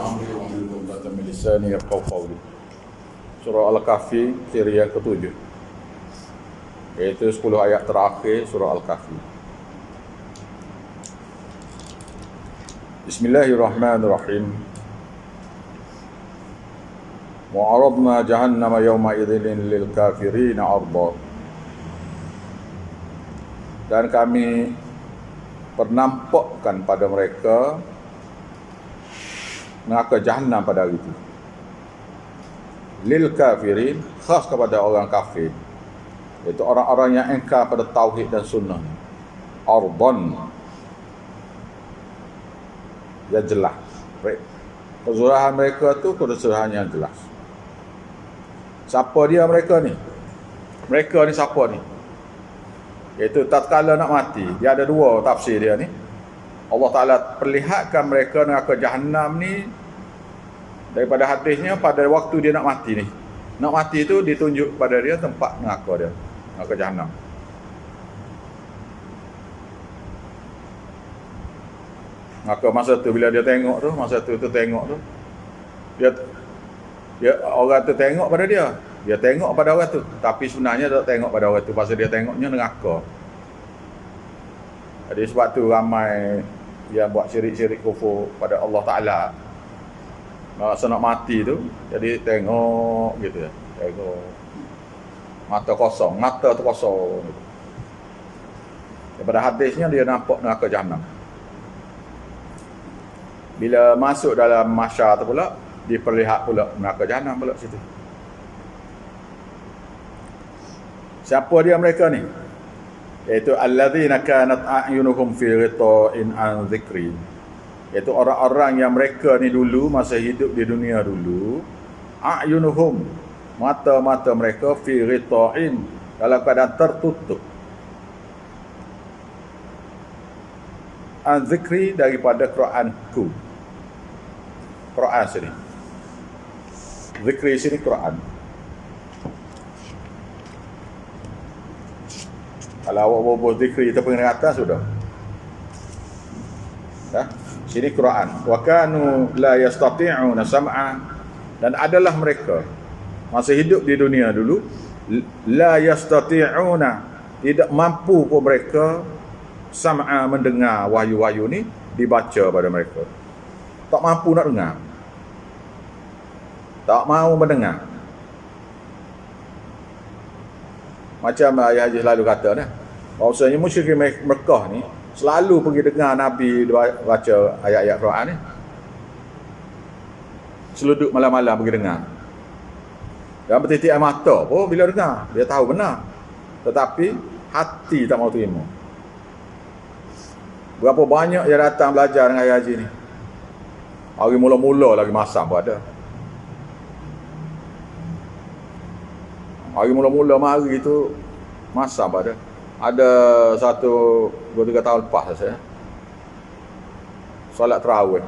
amri wa bil qudrat min lisani yafqahu qawli. Surah Al-Kahfi siri yang ke-7. Iaitu 10 ayat terakhir surah Al-Kahfi. Bismillahirrahmanirrahim. Wa 'aradna jahannama yawma idzin lil kafirin 'arda. Dan kami pernampakkan pada mereka neraka Jahannam pada hari itu. Lil kafirin, khas kepada orang kafir, iaitu orang-orang yang engkar pada tauhid dan sunnah. Ardan, ya jelas. Kezurahan mereka tu kezurahan yang jelas. Siapa dia mereka ni? Mereka ni siapa ni? Iaitu tatkala nak mati, dia ada dua tafsir dia ni. Allah Ta'ala perlihatkan mereka neraka Jahannam ni daripada hadisnya pada waktu dia nak mati ni. Nak mati tu ditunjuk pada dia tempat neraka dia, neraka Jahannam. Maka masa tu bila dia tengok tu, dia orang tu tengok pada dia. Dia tengok pada orang tu, tapi sebenarnya dia tak tengok pada orang tu pasal dia tengoknya neraka. Jadi sebab tu ramai yang buat syirik-syirik kufur pada Allah Ta'ala. Masa nak mati tu, jadi tengok gitu ya. Tengok. Mata tu kosong. Daripada hadisnya dia nampak neraka Jahannam. Bila masuk dalam mahsyar tu pula, diperlihat pula neraka Jahannam pula situ. Siapa dia mereka ni? Iaitu alladzina kanat a'yunuhum fi ghita'in an dzikri. Iaitu orang-orang yang mereka ni dulu masa hidup di dunia dulu, a'yunuhum, mata-mata mereka fi ghita'in, dalam keadaan tertutup. An dzikri, daripada Quranku. Quran sini. Zikri sini Quran. Kalau awak berbuat zikri ataupun di atas sudah. Dah. Sini Quran. Wa kanu la yastati'una sam'a, dan adalah mereka masa hidup di dunia dulu la yastati'una, tidak mampu pun mereka sam'a, mendengar wahyu-wahyu ni dibaca pada mereka. Tak mampu nak dengar. Tak mahu mendengar. Macam Ayah Haji selalu kata dah, bahawasanya musyrikin Mekah ni selalu pergi dengar Nabi baca ayat-ayat Quran ni. Seluduk malam-malam pergi dengar. Dan bertitik air mata pun bila dengar, dia tahu benar. Tetapi hati tak mahu terima. Berapa banyak yang datang belajar dengan Ayah Haji ni. Hari mula-mula lagi masam pun ada. Hari mula-mula mari tu masam ada. Ada 2-3 tahun lepas saya solat tarawih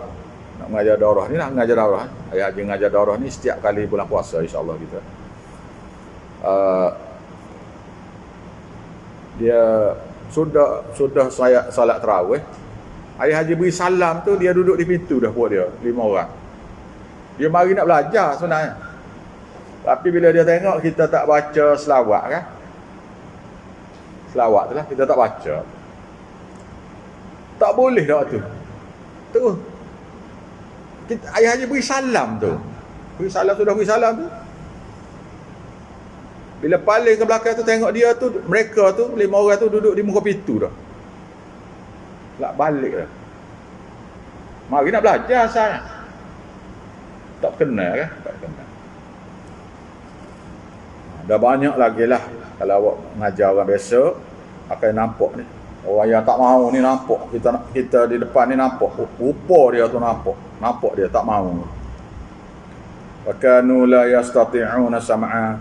nak mengajar daurah ni, nak mengajar daurah. Ayah Haji mengajar daurah ni setiap kali bulan puasa insya-Allah kita. Dia sudah saya solat tarawih. Ayah Haji beri salam tu, dia duduk di pintu dah buat dia 5 orang. Dia mari nak belajar sebenarnya. Tapi bila dia tengok kita tak baca selawat kan? Selawat tu lah, kita tak baca. Tak boleh dah tu. Terus. Ayah Haji beri salam tu. Sudah beri salam tu. Bila paling ke belakang tu tengok dia tu, mereka tu, 5 orang tu duduk di muka pintu dah. Nak balik dah. Mari nak belajar saya. Tak kenal kan? Tak kenal. Dah banyak lagi lah. Kalau awak mengajar orang biasa akan nampak ni. Orang yang tak mahu ni nampak. Kita di depan ni nampak. Rupa dia tu nampak. Nampak dia tak mahu. Wa kanu la yastati'una sam'a.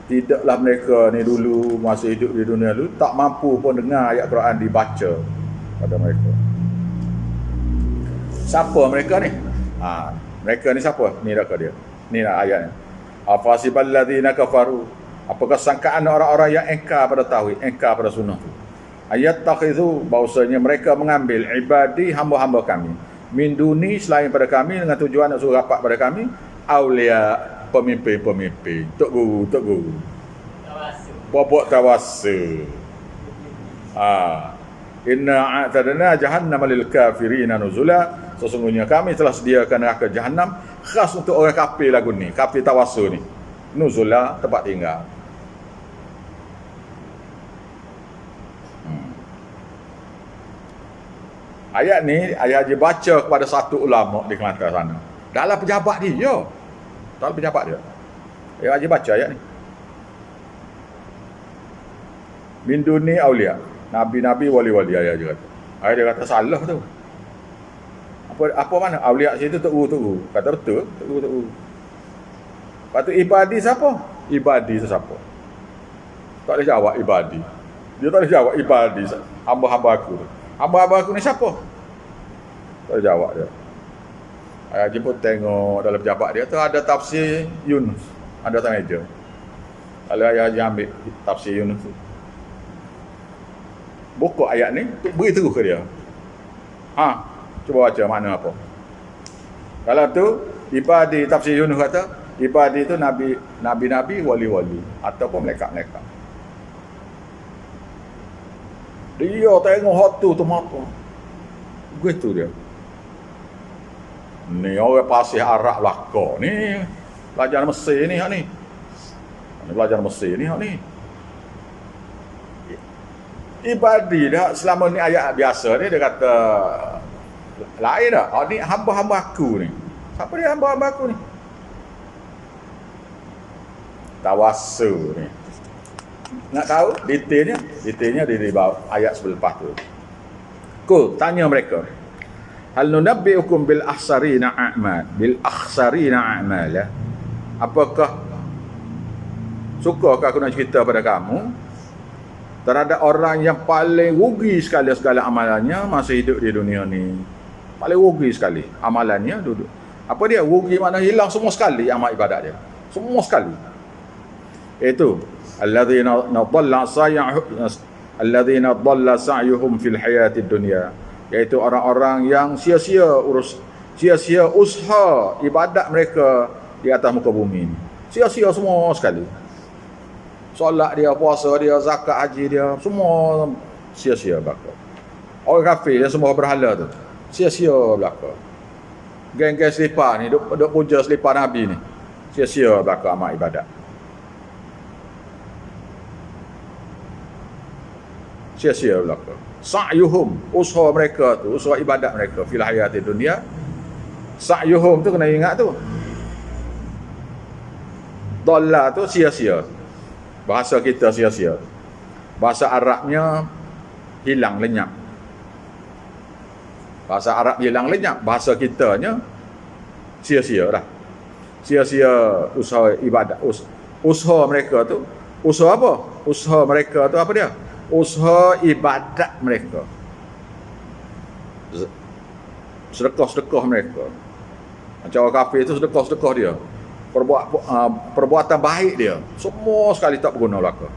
Tidaklah mereka ni dulu masa hidup di dunia dulu tak mampu pun dengar ayat Quran dibaca pada mereka. Siapa mereka ni? Mereka ni siapa? Ni dah dia. Ni lah ayatnya. Afasibal ladzina kafaru, apakah sangkaan orang-orang yang engkar pada tauhid, engkar pada sunnah tu, ayat takhizu, bahawasanya mereka mengambil ibadi, hamba-hamba kami, min duni selain pada kami dengan tujuan nak suruh rapat pada kami aulia pemimpin-pemimpin tok guru popok tawassul. Inna a'tadna jahannam lil kafirina nuzula, sesungguhnya kami telah sediakan neraka jahannam khas untuk orang kafir lagu ni, kafir tawassul ni. Nuzula, tempat tinggal. Ayat ni ayat Haji baca kepada satu ulama di Kelantan sana. Dalam pejabat dia. Dalam pejabat dia. Ayat Haji baca ayat ni. Min duni aulia. Nabi-nabi, wali-wali, ayat dia kata. Ayat dia kata salah tu. Apa mana? Aulia situ tok guru. Kata betul, tok guru. Lepas tu ibadi siapa? Ibadi tu siapa? Tak boleh jawab ibadi. Dia tak boleh jawab ibadi. Hamba-hamba aku tu. Hamba-hamba aku ni siapa? Tak boleh jawab dia. Ayah jemput tengok dalam pejabat dia tu ada tafsir Yunus. Ada atas meja. Kalau ayah Haji ambil tafsir Yunus tu, buka ayat ni, beritahu ke dia. Cuba baca makna apa. Kalau tu, ibadi tafsir Yunus kata, ibadi tu nabi-nabi, wali-wali ataupun malaikat-malaikat. Dia tengok hotu tu apa. Begitu dia. Ni orang pasir Arab belaka ni. Pelajar Mesir ni hak ni. Pelajar Mesir ni hak ni. Ibadi dah selama ni ayat biasa ni dia kata lain dah. Ni hamba-hamba aku ni. Siapa dia hamba-hamba aku ni? Tawassul ni. Nak tahu detailnya? Detailnya di bawah ayat selepas tu. Kul, tanya mereka. Hal nunabbiukum bil akhsarina a'mal, bil akhsarina a'mal. Apakah sukakah aku nak cerita pada kamu terhadap orang yang paling rugi sekali segala amalannya masa hidup di dunia ni? Paling rugi sekali amalannya duduk. Apa dia? Rugi makna hilang semua sekali amal ibadat dia. Semua sekali. Itu alladzina dhalla sa'yuhum fil hayatid dunya, iaitu orang-orang yang sia-sia usaha ibadat mereka di atas muka bumi ni. Sia-sia semua sekali. Solat dia, puasa dia, zakat haji dia, semua sia-sia belaka. Orang kafir yang semua berhala tu, sia-sia belaka. Geng-geng selipar ni duk puja selipar Nabi ni, sia-sia belaka amal ibadat. Sia-sia belaka. Sa'yuhum, usaha mereka tu, usaha ibadat mereka fil hayatid dunya. Sa'yuhum tu kena ingat tu. Dhalla tu sia-sia. Bahasa kita sia-sia. Bahasa Arabnya hilang lenyap. Bahasa Arab hilang lenyap, bahasa kitanya sia-sia dah. Sia-sia usaha ibadat, usaha mereka tu. Usaha apa? Usaha mereka tu apa dia? Usaha ibadat mereka, sedekah-sedekah mereka. Macam orang kafir tu sedekah-sedekah dia, perbuatan baik dia, semua sekali tak berguna belaka.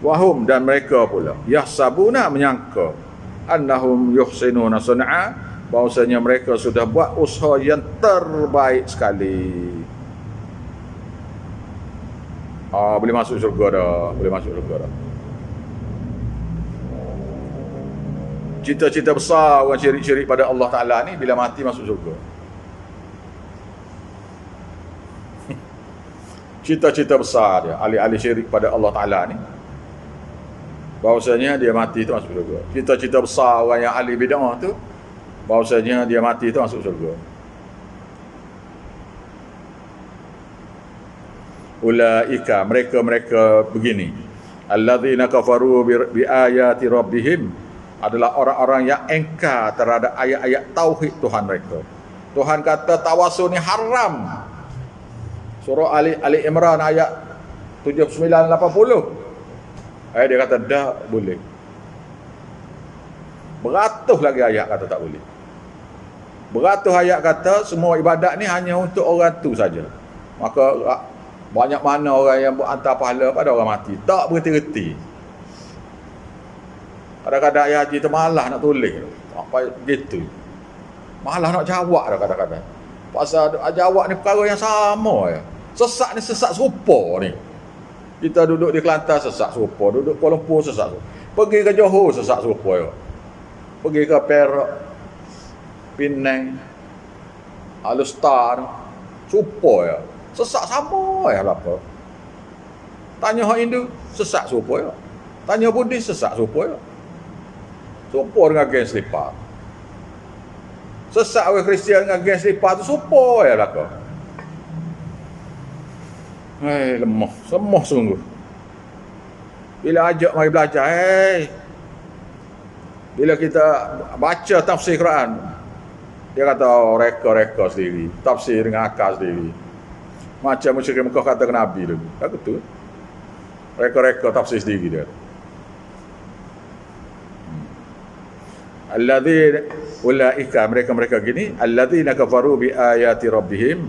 Wahum, dan mereka pula yahsabuna, menyangka, annahum yuhsinuna sun'a, bahawasanya mereka sudah buat usaha yang terbaik sekali. Boleh masuk syurga dah, boleh masuk syurga dah. Cita-cita besar orang syirik-syirik pada Allah Ta'ala ni bila mati masuk syurga. Cita-cita besar dia, ahli-ahli syirik pada Allah Ta'ala ni, bahawasanya dia mati tu masuk syurga. Cita-cita besar orang yang ahli bid'ah tu, bahawasanya dia mati tu masuk syurga. Ulaika, mereka begini, alladzina kafaru bi ayati rabbihim, adalah orang-orang yang engkar terhadap ayat-ayat tauhid Tuhan mereka. Tuhan kata tawassul ni haram. Surah Ali Imran ayat 79-80. Dia kata dah boleh. Beratus lagi ayat kata tak boleh. Beratus ayat kata semua ibadat ni hanya untuk orang tu saja. Maka banyak mana orang yang hantar pahala pada orang mati. Tak berhenti-henti. Kadang-kadang ayah haji tu malah nak tulis. Apa gitu. Malah nak jawab dah kadang-kadang. Pasal jawab ni perkara yang sama ya. Sesak ni sesak serupa ni. Kita duduk di Kelantan sesak serupa, duduk Kuala Lumpur sesak serupa. Pergi ke Johor sesak serupa ya. Pergi ke Perak, Penang, Alustar, serupa ya. Sesak sama ya apa. Tanya orang Hindu, sesak serupa ya. Tanya Buddhis, sesak serupa ya. Serupa dengan geng selipar. Sesak orang Kristian dengan geng selipar tu serupa ya belaka. Lemah. Semua sungguh. Bila ajak mari belajar, bila kita baca tafsir Quran, dia kata reka-reka sendiri. Tafsir dengan akal sendiri. Macam musyrik Mekah kata ke Nabi dulu. Tak betul. Reka-reka tafsir sendiri dia. Alladzina ulaika, mereka gini, alladzina kafaru bi ayati rabbihim,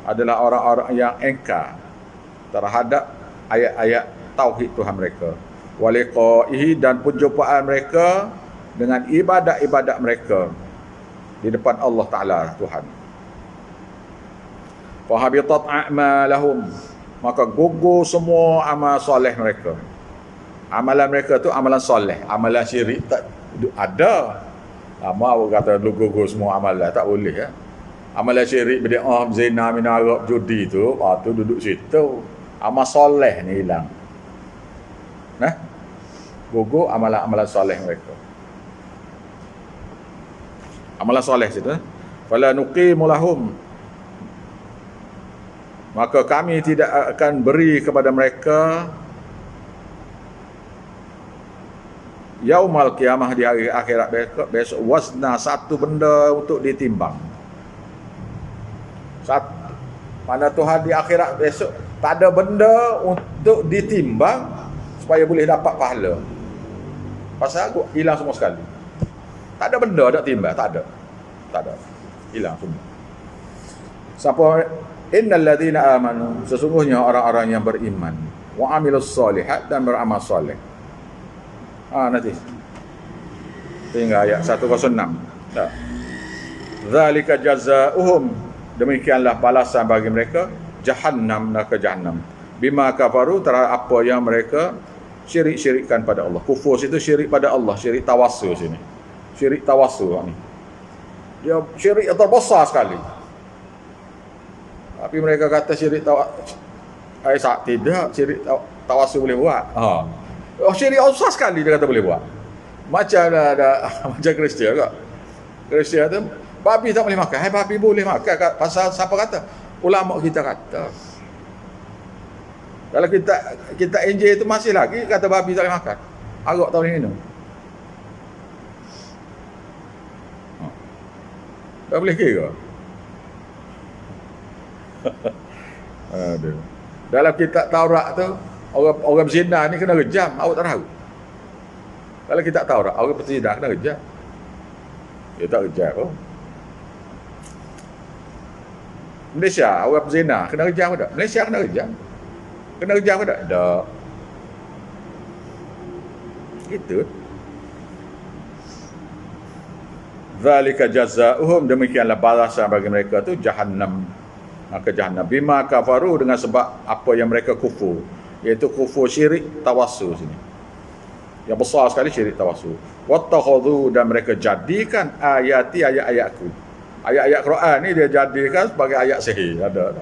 adalah orang-orang yang engkar terhadap ayat-ayat tauhid Tuhan mereka. Wa liqaihi, dan perjumpaan mereka dengan ibadat-ibadat mereka di depan Allah Taala Tuhan. Fa habitat a'malahum, maka gugur semua amal soleh mereka. Amalan mereka tu amalan soleh, amalan syirik tak ada. Mau kata gugur semua amalan, tak boleh ya. Amalan syirik, bid'ah, zina, minarab, judi tu, tu duduk situ. Amal soleh ni hilang. Nah, gugur amalan-amalan soleh mereka. Amalan soleh situ. Fala nuqimu lahum, maka kami tidak akan beri kepada mereka yaumal qiyamah, di hari akhirat besok, wazna, satu benda untuk ditimbang. Satu, mana Tuhan di akhirat besok tak ada benda untuk ditimbang supaya boleh dapat pahala. Pasal aku hilang semua sekali. Tak ada benda nak timbang, tak ada. Hilang semua. Siapa? Innal ladzina amanu, sesungguhnya orang-orang yang beriman, wa amilus solihat, dan beramal soleh. Nanti tinggal ayat 106. Dah. Zalika jazaohum, demikianlah balasan bagi mereka, jahannam, neraka jahannam. Bima kafaru, terhadap apa yang mereka syirik-syirikkan pada Allah. Kufur itu syirik pada Allah, syirik tawassul sini. Syirik tawassul ni. Dia syirik yang terbesar sekali. Tapi mereka kata syirik tidak, syirik tawassul boleh buat. Syirik besar sekali dia kata boleh buat. Macam ada macam Kristian ke? Kristian tu babi tak boleh makan. Babi boleh makan. Pasal siapa kata? Ulama kita kata. Kalau kita NJ itu masih lagi kata babi tak boleh makan. Arak tak boleh minum. Tak boleh kira. Aduh. Dalam kitab Taurat tu, orang berzina ni kena rejam. Awak tak tahu? Kalau kitab Taurat, orang berzina kena rejam. Dia tak rejam. Malaysia, orang berzina kena rejam ke tak? Malaysia kena rejam. Kena rejam ke tak? Tak. Gitu. Zalika jazaohum, demikianlah balasan bagi mereka tu jahannam. Maka jahannam bima kafaru, dengan sebab apa yang mereka kufur, iaitu kufur syirik tawassul sini. Yang besar sekali syirik tawassul. Wattakhadhu, dan mereka jadikan ayat-ayatku. Ayat-ayat Quran ni dia jadikan sebagai ayat sihir. Ada.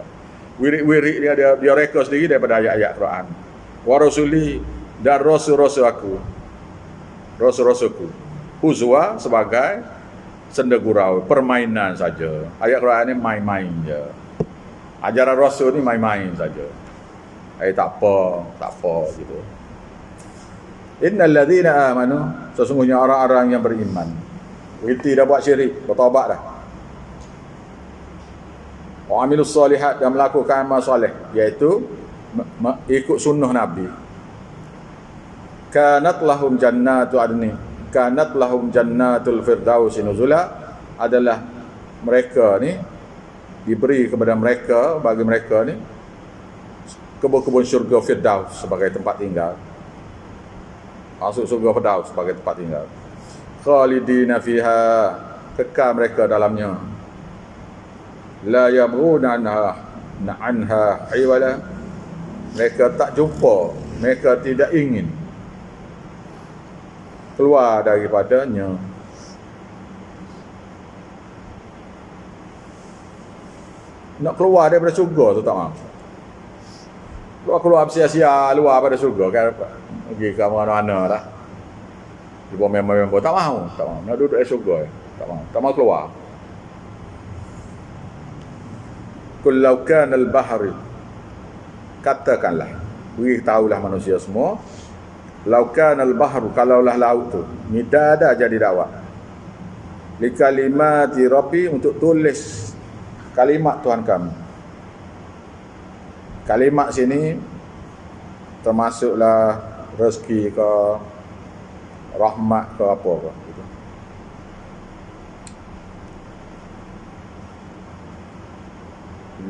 Wirid-wirid dia reka sendiri daripada ayat-ayat Quran. Wa rasuli, dan rasul-rasul aku. Rasul-rasulku. Huzwa, sebagai senda gurau, permainan saja. Ayat Quran ni main-main je. Ajaran Rasul ni main-main saja. Tak apa gitu. Innal ladzina amanu, sesungguhnya orang-orang yang beriman. Berhenti dah buat syirik, bertaubat dah. Wa amilus solihat, dan melakukan amal soleh, iaitu ikut sunnah Nabi. Kanat lahum jannatu adni, kanat lahum jannatul firdaus nuzula, adalah mereka ni diberi kepada mereka, bagi mereka ni kebun-kebun syurga Firdaus sebagai tempat tinggal. Masuk syurga Firdaus sebagai tempat tinggal. Khalidina fiha, kekal mereka dalamnya. La yabghuna anha hiwala, mereka tak jumpa, mereka tidak ingin keluar daripadanya. Nak keluar daripada syurga tu tak mahu. Keluar sia-sia luar pada syurga kan, pergi ke mana-mana lah. Ibu member tak mahu. Nak duduk di syurga tak mahu keluar. Kullau kana al-bahri, katakanlah, beritahulah manusia semua, lau kana al-bahru, kalaulah laut tu midada, jadi dakwah, li kalimati rabbi, untuk tulis kalimat Tuhan kami. Kalimat sini termasuklah rezeki ke, rahmat ke, apa ke gitu.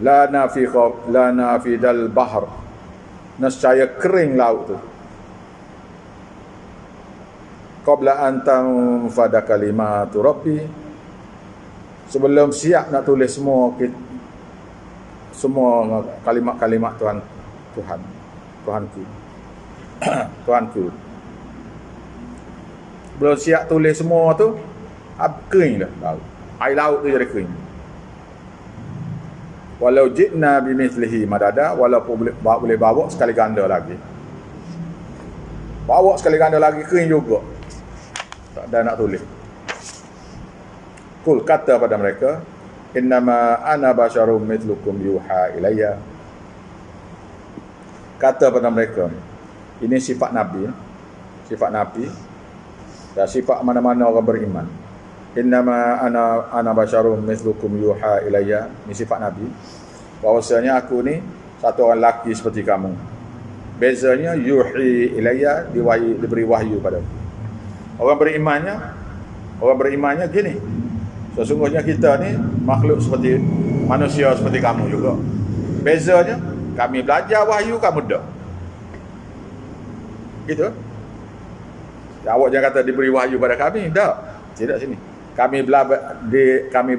La nafidal bahr, nescaya kering laut tu. Qabla an tanfada kalimatu rabbi, sebelum siap nak tulis semua kalimat-kalimat Tuhanku. Tuhanku. Belum siap tulis semua tu, kering dah laut. Air laut tu jadi kering. Walau jitna bimithlihi madada, walaupun boleh bawa sekali ganda lagi. Bawa sekali ganda lagi, kering juga. Tak ada nak tulis. Kul, kata pada mereka, innama ana basyarum mithlukum yuha ilayya. Kata pada mereka, ini sifat Nabi, dan sifat mana-mana orang beriman. Innama ana basyarum mithlukum yuha ilayya, ini sifat Nabi, bahwasanya aku ni satu orang lelaki seperti kamu. Bezanya yuhi ilayya, diberi wahyu padaku. Orang berimannya gini, sesungguhnya kita ni makhluk seperti manusia seperti kamu juga. Bezanya kami belajar wahyu, kamu tak. Gitu. Awak jangan kata diberi wahyu pada kami, tak. Tidak sini. Kami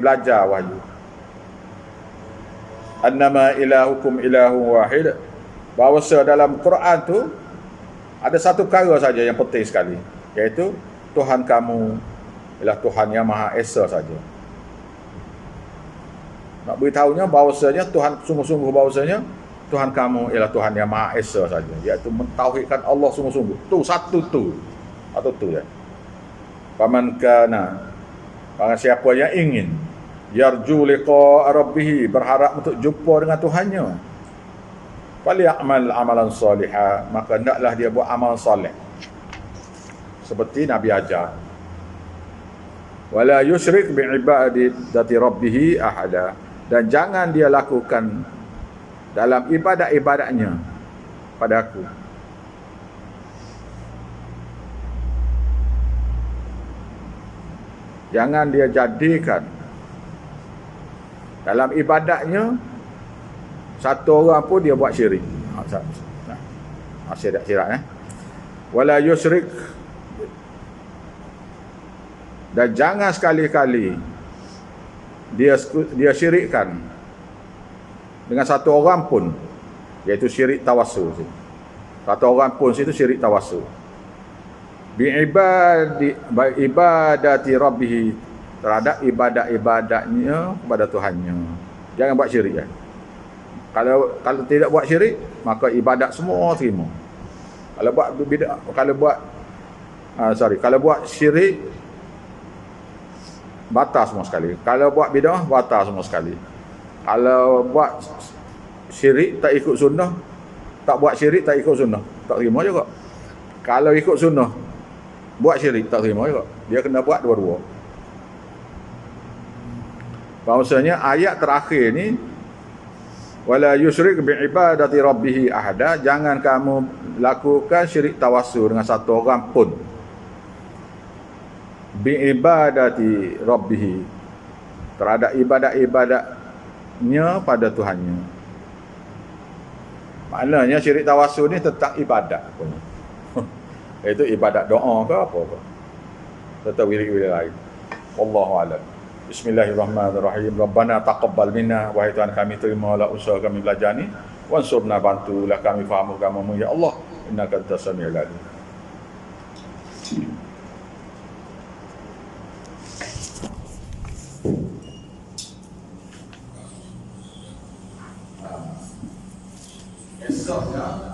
belajar wahyu. Annama ilahukum ilahun wahid. Bahawa dalam Quran tu ada satu perkara saja yang penting sekali, iaitu Tuhan kamu ialah Tuhan yang Maha Esa saja. Nak beritahunya bahawasanya Tuhan, sungguh-sungguh bahawasanya Tuhan kamu ialah Tuhan yang Maha Esa saja, iaitu mentauhidkan Allah sungguh-sungguh. Tu satu tu. Atau tu ya. Faman kana, barang siapa yang ingin yarju liqa rabbih, berharap untuk jumpa dengan Tuhannya, falyamal amalan salihah, maka hendaklah dia buat amal soleh seperti Nabi ajar. Wala yusyrik bi'ibadati rabbih ahada, dan jangan dia lakukan dalam ibadat-ibadatnya pada aku. Jangan dia jadikan dalam ibadatnya satu orang pun dia buat syirik. Masih ada syirik Wala yusyrik, dan jangan sekali-kali dia syirikkan dengan satu orang pun, iaitu syirik tawassul. Satu orang pun situ syirik tawassul. Ibadati rabbih, terhadap ibadat-ibadatnya kepada Tuhannya. Jangan buat syirik ya. Kalau tidak buat syirik, maka ibadat semua terima. Kalau buat syirik, batal semua sekali. Kalau buat bid'ah, batal semua sekali. Kalau buat syirik tak ikut sunnah, tak buat syirik tak ikut sunnah, tak terima juga. Kalau ikut sunnah, buat syirik tak terima juga. Dia kena buat dua-dua. Bahawasanya ayat terakhir ni, wala yusyrik bi'ibadati rabbih ahada, jangan kamu lakukan syirik tawassul dengan satu orang pun. Bi'ibadati rabbih, terhadap ibadat-ibadatnya pada Tuhannya. Maknanya syirik tawassul ni tentang ibadat pun. Itu ibadat doa ke apa-apa. Tetap wirid-wirid lain. Wallahu a'lam. Bismillahirrahmanirrahim. Rabbana taqabbal minna, wahai Tuhan kami, terimalah usaha kami belajar ni. Wansurna, bantulah kami faham agamamu ya Allah. Innaka antas samiul alim. Esoknya